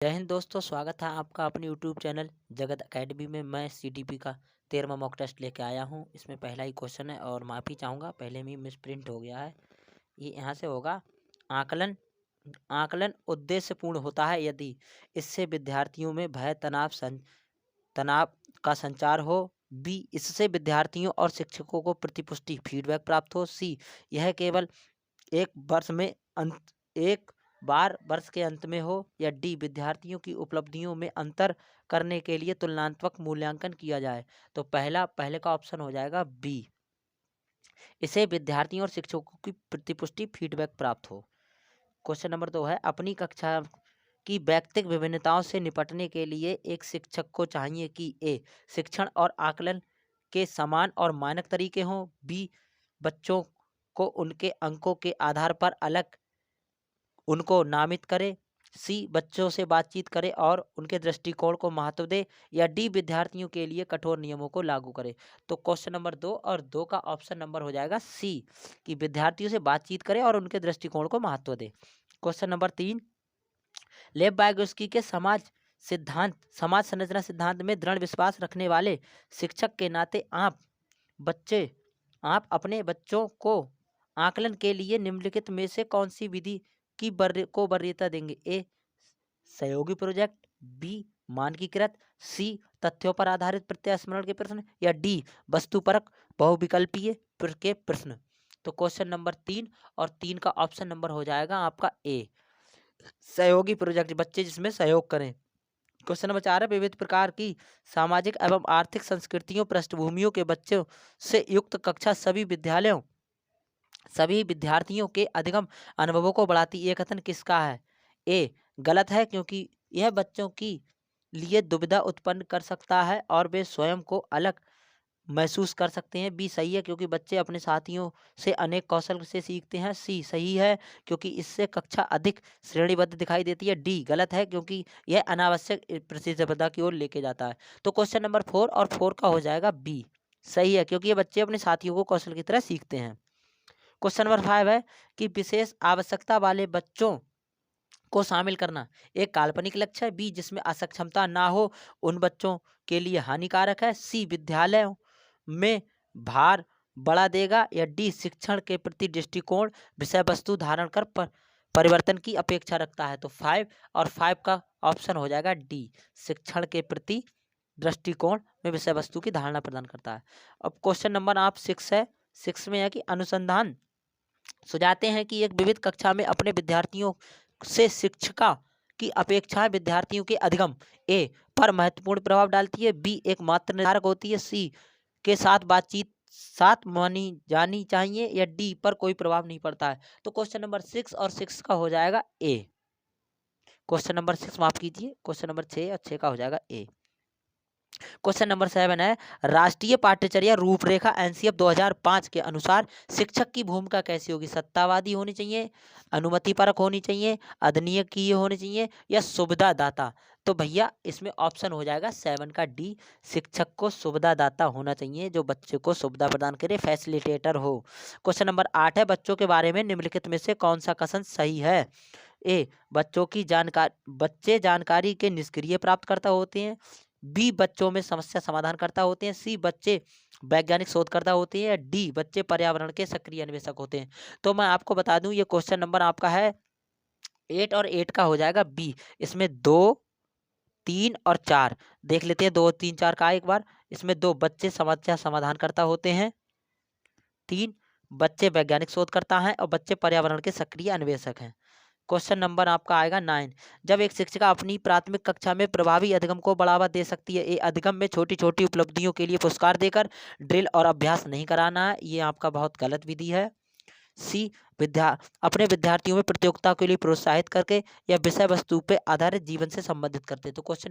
जय हिंद दोस्तों, स्वागत है आपका अपने यूट्यूब चैनल जगत एकेडमी में। मैं सीटीपी का 13वां मॉक टेस्ट लेके आया हूं। इसमें पहला ही क्वेश्चन है और माफ़ी चाहूँगा, पहले में मिस प्रिंट हो गया है। ये यहाँ से होगा। आकलन आकलन उद्देश्यपूर्ण होता है यदि इससे विद्यार्थियों में भय, तनाव का संचार हो। बी, इससे विद्यार्थियों और शिक्षकों को प्रतिपुष्टि फीडबैक प्राप्त हो। सी, यह केवल एक वर्ष में अंत एक बार वर्ष के अंत में हो। या डी, विद्यार्थियों की उपलब्धियों में अंतर करने के लिए तुलनात्मक मूल्यांकन किया जाए। तो पहले का ऑप्शन हो जाएगा बी, इसे विद्यार्थियों और शिक्षकों की प्रतिपुष्टि फीडबैक प्राप्त हो। क्वेश्चन नंबर 2 है, अपनी कक्षा की व्यक्तिगत विभिन्नताओं से निपटने के लिए एक शिक्षक को चाहिए कि ए, शिक्षण और आकलन के समान और मानक तरीके हों। बी, बच्चों को उनके अंकों के आधार पर अलग उनको नामित करे। सी, बच्चों से बातचीत करे और उनके दृष्टिकोण को महत्व दे। या डी, विद्यार्थियों के लिए कठोर नियमों को लागू करे। तो क्वेश्चन नंबर 2 और 2 का ऑप्शन नंबर हो जाएगा सी, कि विद्यार्थियों से बातचीत करे और उनके दृष्टिकोण को महत्व दे। क्वेश्चन नंबर 3, लेव वाइगोस्की के समाज संरचना सिद्धांत में दृढ़ विश्वास रखने वाले शिक्षक के नाते आप अपने बच्चों को आकलन के लिए निम्नलिखित में से कौन सी विधि की वरीयता देंगे। ए, सहयोगी प्रोजेक्ट। बी, मानकीकृत। सी, तथ्यों पर आधारित प्रत्यास्मरण के प्रश्न। या डी, वस्तुपरक बहुविकल्पीय के प्रश्न। तो क्वेश्चन नंबर 3 और 3 का ऑप्शन नंबर हो जाएगा आपका ए, सहयोगी प्रोजेक्ट, बच्चे जिसमें सहयोग करें। क्वेश्चन नंबर 4 है, विविध प्रकार की सामाजिक एवं आर्थिक संस्कृतियों पृष्ठभूमियों के बच्चों से युक्त कक्षा सभी विद्यार्थियों के अधिगम अनुभवों को बढ़ाती। ये कथन किसका है। ए, गलत है, क्योंकि यह बच्चों की लिए दुविधा उत्पन्न कर सकता है और वे स्वयं को अलग महसूस कर सकते हैं। बी, सही है, क्योंकि बच्चे अपने साथियों से अनेक कौशल से सीखते हैं। सी, सही है, क्योंकि इससे कक्षा अधिक श्रेणीबद्ध दिखाई देती है। डी, गलत है, क्योंकि यह अनावश्यक प्रतिस्पर्धा की ओर लेके जाता है। तो क्वेश्चन नंबर 4 और 4 का हो जाएगा बी, सही है, क्योंकि ये बच्चे अपने साथियों को कौशल की तरह सीखते हैं। क्वेश्चन नंबर 5 है कि विशेष आवश्यकता वाले बच्चों को शामिल करना एक काल्पनिक लक्ष्य है। बी, जिसमें असक्षमता ना हो उन बच्चों के लिए हानिकारक है। सी, विद्यालयों में भार बढ़ा देगा। या डी, शिक्षण के प्रति दृष्टिकोण विषय वस्तु धारण कर परिवर्तन की अपेक्षा रखता है। तो 5 और 5 का ऑप्शन हो जाएगा डी, शिक्षण के प्रति दृष्टिकोण में विषय वस्तु की धारणा प्रदान करता है। अब क्वेश्चन नंबर आप 6 है। 6 में है कि अनुसंधान सुझाते हैं कि एक विविध कक्षा में अपने विद्यार्थियों से शिक्षिका की अपेक्षाएं विद्यार्थियों के अधिगम ए पर महत्वपूर्ण प्रभाव डालती है। बी, एक मात्र निर्धारक होती है। सी, के साथ बातचीत साथ मानी जानी चाहिए। या डी, पर कोई प्रभाव नहीं पड़ता है। तो क्वेश्चन नंबर 6 और 6 का हो जाएगा ए। क्वेश्चन नंबर 6 माफ कीजिए, क्वेश्चन नंबर 6 और 6 का हो जाएगा ए। क्वेश्चन नंबर 7 है, राष्ट्रीय पाठ्यचर्या रूपरेखा एनसीएफ 2005 के अनुसार शिक्षक की भूमिका कैसी होगी। सत्तावादी होनी चाहिए, अनुमतिपरक होनी चाहिए, अदनीयकीय होनी चाहिए, या सुविधादाता। तो भैया इसमें ऑप्शन हो जाएगा 7 का डी, शिक्षक को सुविधादाता होना चाहिए, जो बच्चे को सुविधा प्रदान करे, फैसिलिटेटर हो। क्वेश्चन नंबर 8 है, बच्चों के बारे में निम्नलिखित में से कौन सा कथन सही है। ए, बच्चे जानकारी के निष्क्रिय प्राप्तकर्ता होते हैं। बी, बच्चों में समस्या समाधानकर्ता होते हैं। सी, बच्चे वैज्ञानिक शोधकर्ता होते हैं। या डी, बच्चे पर्यावरण के सक्रिय अन्वेषक होते हैं। तो मैं आपको बता दूं, ये क्वेश्चन नंबर आपका है 8 और 8 का हो जाएगा बी। इसमें 2, 3 और 4 देख लेते हैं। 2, 3, 4 का एक बार। इसमें 2, बच्चे समस्या समाधानकर्ता होते हैं। 3, बच्चे वैज्ञानिक शोधकर्ता हैं। और बच्चे पर्यावरण के सक्रिय अन्वेषक हैं। क्वेश्चन नंबर आपका आएगा 9, जब एक शिक्षिका अपनी प्राथमिक कक्षा में प्रभावी अधिगम को बढ़ावा दे सकती है। ये अधिगम में छोटी छोटी उपलब्धियों के लिए पुरस्कार देकर ड्रिल और अभ्यास नहीं कराना है, ये आपका बहुत गलत विधि है। सी, अपने विद्यार्थियों में प्रतियोगिता के लिए प्रोत्साहित करके या विषय वस्तु पे आधारित जीवन से संबंधित करते। तो क्वेश्चन